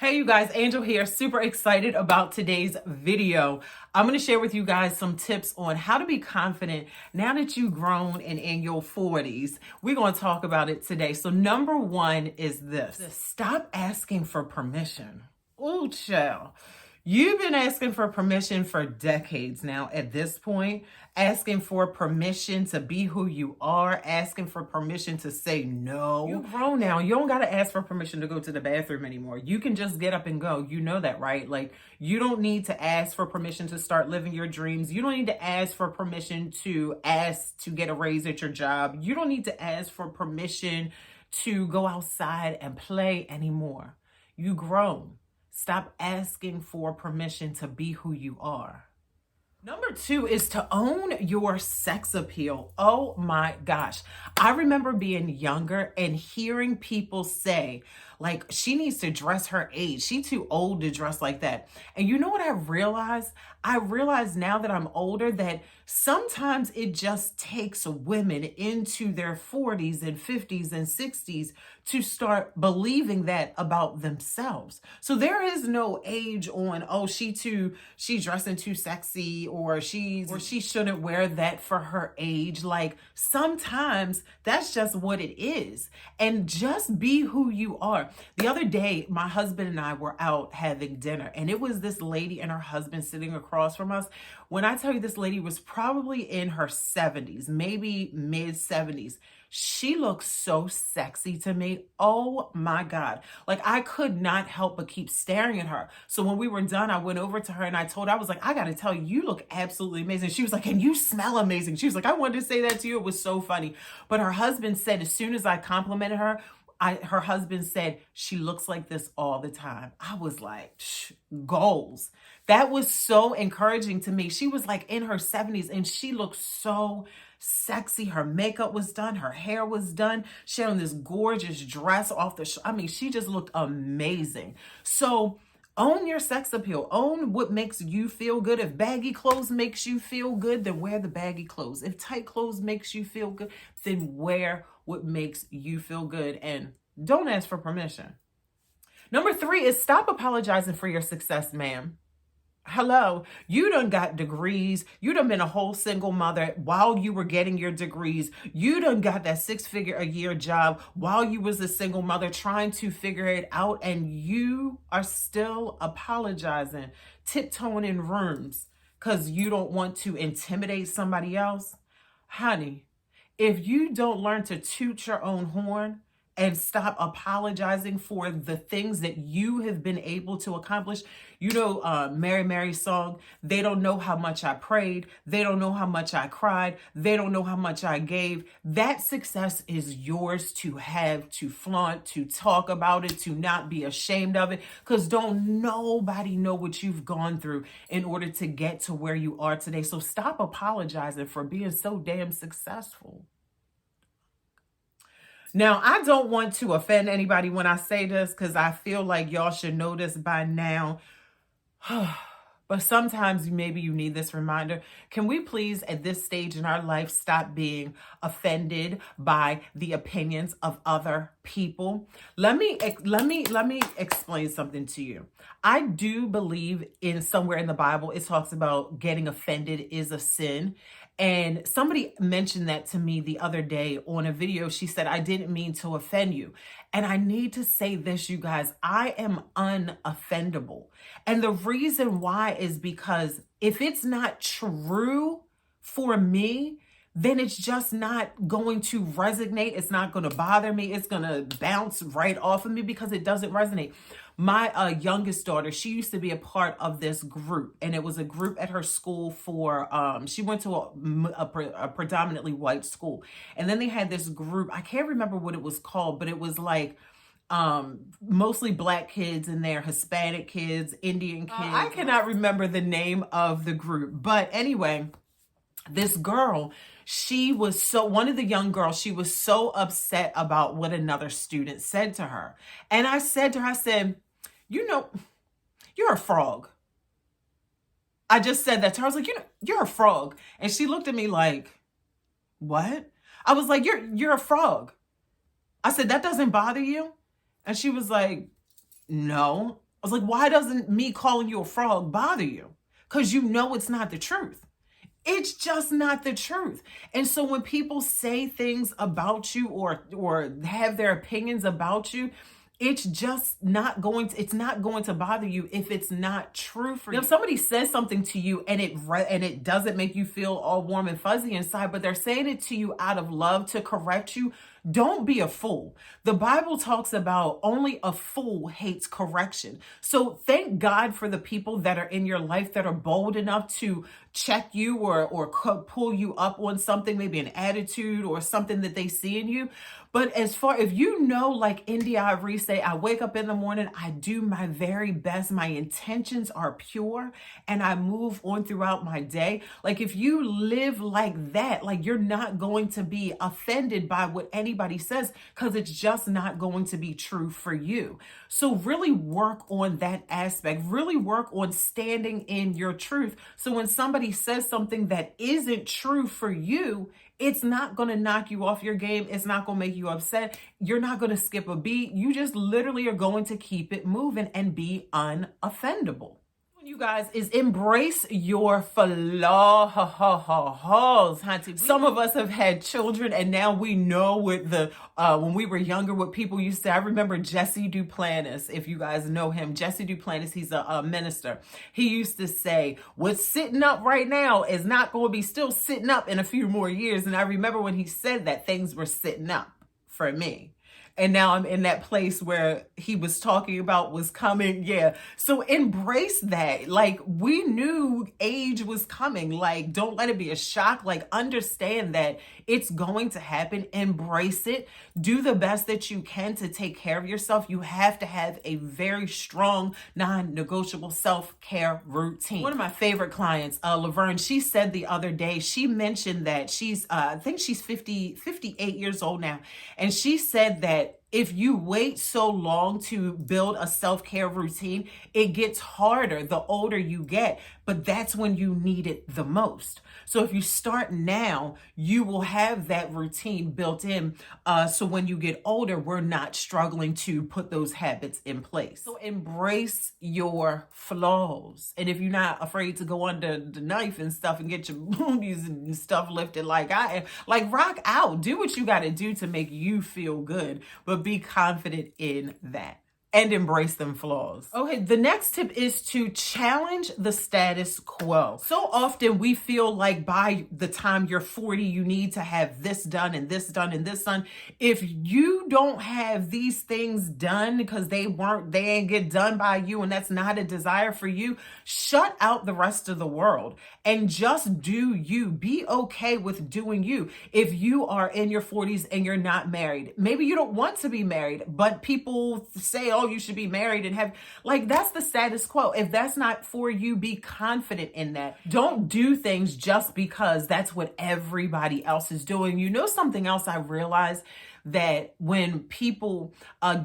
Hey you guys, Angel here. Super excited about today's video. I'm going to share with you guys some tips on how to be confident now that you've grown and in your 40s. We're going to talk about it today. So number one is this. Stop asking for permission. Ooh, child. You've been asking for permission for decades now at this point, asking for permission to be who you are, asking for permission to say no. You're grown now. You don't got to ask for permission to go to the bathroom anymore. You can just get up and go. You know that, right? Like, you don't need to ask for permission to start living your dreams. You don't need to ask for permission to ask to get a raise at your job. You don't need to ask for permission to go outside and play anymore. You grown. Stop asking for permission to be who you are. Number two is to own your sex appeal. Oh my gosh. I remember being younger and hearing people say, like, she needs to dress her age. She too old to dress like that. And you know what I realized? I realize now that I'm older that sometimes it just takes women into their 40s and 50s and 60s to start believing that about themselves. So there is no age on, oh, she's dressing too sexy, or she shouldn't wear that for her age. Like, sometimes that's just what it is. And just be who you are. The other day, my husband and I were out having dinner, and it was this lady and her husband sitting across from us. When I tell you, this lady was probably in her 70s, maybe mid 70s. She looked so sexy to me. Oh my God. Like, I could not help but keep staring at her. So when we were done, I went over to her and I told her, I was like, I got to tell you, you look absolutely amazing. She was like, and you smell amazing. She was like, I wanted to say that to you. It was so funny. But her husband said, as soon as I complimented her, her husband said, she looks like this all the time. I was like, goals. That was so encouraging to me. She was like in her 70s and she looked so sexy. Her makeup was done. Her hair was done. She had on this gorgeous dress off the she just looked amazing. So own your sex appeal. Own what makes you feel good. If baggy clothes makes you feel good, then wear the baggy clothes. If tight clothes makes you feel good, then wear what makes you feel good. And don't ask for permission. Number three is stop apologizing for your success, ma'am. Hello, you done got degrees. You done been a whole single mother while you were getting your degrees. You done got that 6-figure a year job while you was a single mother trying to figure it out. And you are still apologizing, tiptoeing in rooms because you don't want to intimidate somebody else. Honey, if you don't learn to toot your own horn and stop apologizing for the things that you have been able to accomplish. You know, Mary's song, they don't know how much I prayed. They don't know how much I cried. They don't know how much I gave. That success is yours to have, to flaunt, to talk about it, to not be ashamed of it. Because don't nobody know what you've gone through in order to get to where you are today. So stop apologizing for being so damn successful. Now, I don't want to offend anybody when I say this because I feel like y'all should know this by now. But sometimes maybe you need this reminder. Can we please, at this stage in our life, stop being offended by the opinions of other people? Let me explain something to you. I do believe in somewhere in the Bible, it talks about getting offended is a sin. And somebody mentioned that to me the other day on a video. She said, I didn't mean to offend you. And I need to say this, you guys, I am unoffendable. And the reason why is because if it's not true for me, then it's just not going to resonate. It's not going to bother me. It's going to bounce right off of me because it doesn't resonate. My youngest daughter, she used to be a part of this group, and it was a group at her school for, she went to a predominantly white school. And then they had this group, I can't remember what it was called, but it was like, mostly Black kids in there, Hispanic kids, Indian kids. I cannot remember the name of the group, but anyway, this girl, one of the young girls, she was so upset about what another student said to her. And I said to her, I said, you know, you're a frog. I just said that to her. I was like, you're a frog. And she looked at me like, what? I was like, you're a frog. I said, that doesn't bother you? And she was like, no. I was like, why doesn't me calling you a frog bother you? Because you know it's not the truth. It's just not the truth. And so when people say things about you or have their opinions about you, it's just not going to, it's not going to bother you if it's not true for you. If somebody says something to you and it doesn't make you feel all warm and fuzzy inside, but they're saying it to you out of love to correct you, don't be a fool. The Bible talks about only a fool hates correction. So thank God for the people that are in your life that are bold enough to check you or pull you up on something, maybe an attitude or something that they see in you. But as far, if you know, like India Ivory say, I wake up in the morning, I do my very best, my intentions are pure, and I move on throughout my day. Like if you live like that, like you're not going to be offended by what anybody says, because it's just not going to be true for you. So really work on that aspect, really work on standing in your truth. So when somebody says something that isn't true for you, it's not going to knock you off your game. It's not going to make you upset. You're not going to skip a beat. You just literally are going to keep it moving and be unoffendable. You guys is embrace your flaws. Some of us have had children and now we know with the when we were younger what people used to say. I remember Jesse Duplantis, if you guys know him. Jesse Duplantis, he's a minister. He used to say, what's sitting up right now is not going to be still sitting up in a few more years. And I remember when he said that, things were sitting up for me. And now I'm in that place where he was talking about was coming. Yeah. So embrace that. Like we knew age was coming. Like don't let it be a shock. Like understand that it's going to happen. Embrace it. Do the best that you can to take care of yourself. You have to have a very strong, non-negotiable self-care routine. One of my favorite clients, Laverne, she said the other day, she mentioned that she's, I think she's 58 years old now. And she said that if you wait so long to build a self-care routine, it gets harder the older you get, but that's when you need it the most. So if you start now, you will have that routine built in. So when you get older, we're not struggling to put those habits in place. So embrace your flaws. And if you're not afraid to go under the knife and stuff and get your booties and stuff lifted like I am, like rock out, do what you got to do to make you feel good, but be confident in that. And embrace them flaws. Okay, the next tip is to challenge the status quo. So often we feel like by the time you're 40, you need to have this done and this done and this done. If you don't have these things done because they ain't get done by you and that's not a desire for you, shut out the rest of the world and just do you. Be okay with doing you. If you are in your 40s and you're not married, maybe you don't want to be married, but people say, oh, you should be married and have, like, that's the status quo. If that's not for you, be confident in that. Don't do things just because that's what everybody else is doing. You know, something else I realized, that when people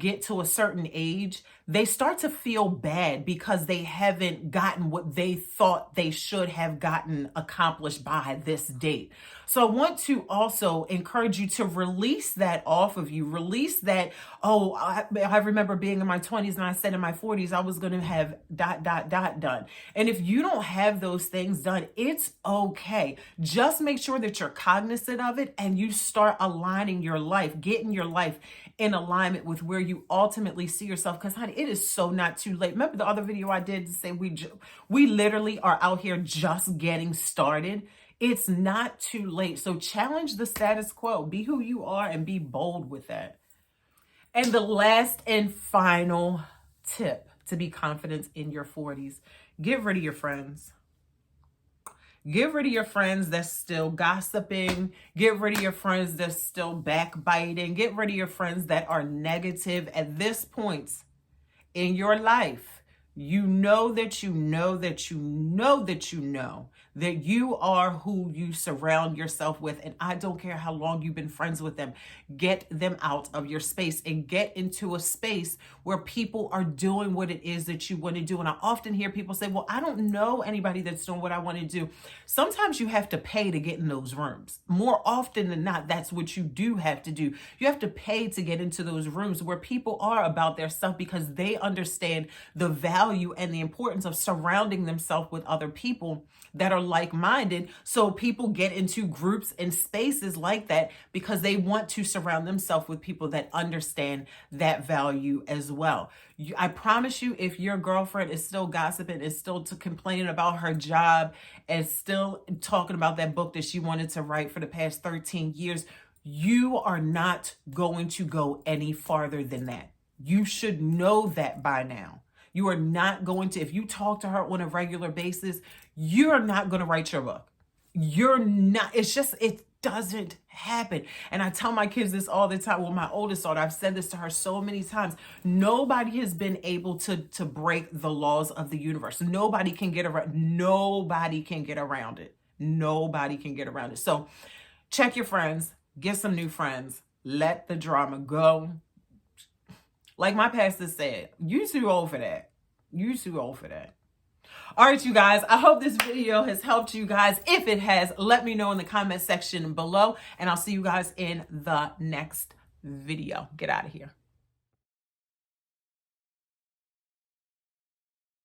get to a certain age, they start to feel bad because they haven't gotten what they thought they should have gotten accomplished by this date. So I want to also encourage you to release that off of you. Release that, oh, I remember being in my 20s and I said in my 40s I was going to have ... done. And if you don't have those things done, it's okay. Just make sure that you're cognizant of it and you start aligning your life, getting your life in alignment with where you ultimately see yourself. Because honey, it is so not too late. Remember the other video I did to say we literally are out here just getting started. It's not too late. So challenge the status quo. Be who you are and be bold with that. And the last and final tip to be confident in your 40s, get rid of your friends. Get rid of your friends that's still gossiping. Get rid of your friends that's still backbiting. Get rid of your friends that are negative. At this point in your life, You know that you know that you know that you know that you are who you surround yourself with. And I don't care how long you've been friends with them. Get them out of your space and get into a space where people are doing what it is that you want to do. And I often hear people say, well, I don't know anybody that's doing what I want to do. Sometimes you have to pay to get in those rooms. More often than not, that's what you do have to do. You have to pay to get into those rooms where people are about their stuff because they understand the value and the importance of surrounding themselves with other people that are like-minded. So people get into groups and spaces like that because they want to surround themselves with people that understand that value as well. I promise you, if your girlfriend is still gossiping, is still complaining about her job, and still talking about that book that she wanted to write for the past 13 years, you are not going to go any farther than that. You should know that by now. You are not going to, if you talk to her on a regular basis, you're not going to write your book. You're not, it doesn't happen. And I tell my kids this all the time. Well, my oldest daughter, I've said this to her so many times. Nobody has been able to break the laws of the universe. Nobody can get around it. Nobody can get around it. So check your friends, get some new friends, let the drama go. Like my pastor said, you too old for that. All right, you guys, I hope this video has helped you guys. If it has, let me know in the comment section below, and I'll see you guys in the next video. Get out of here.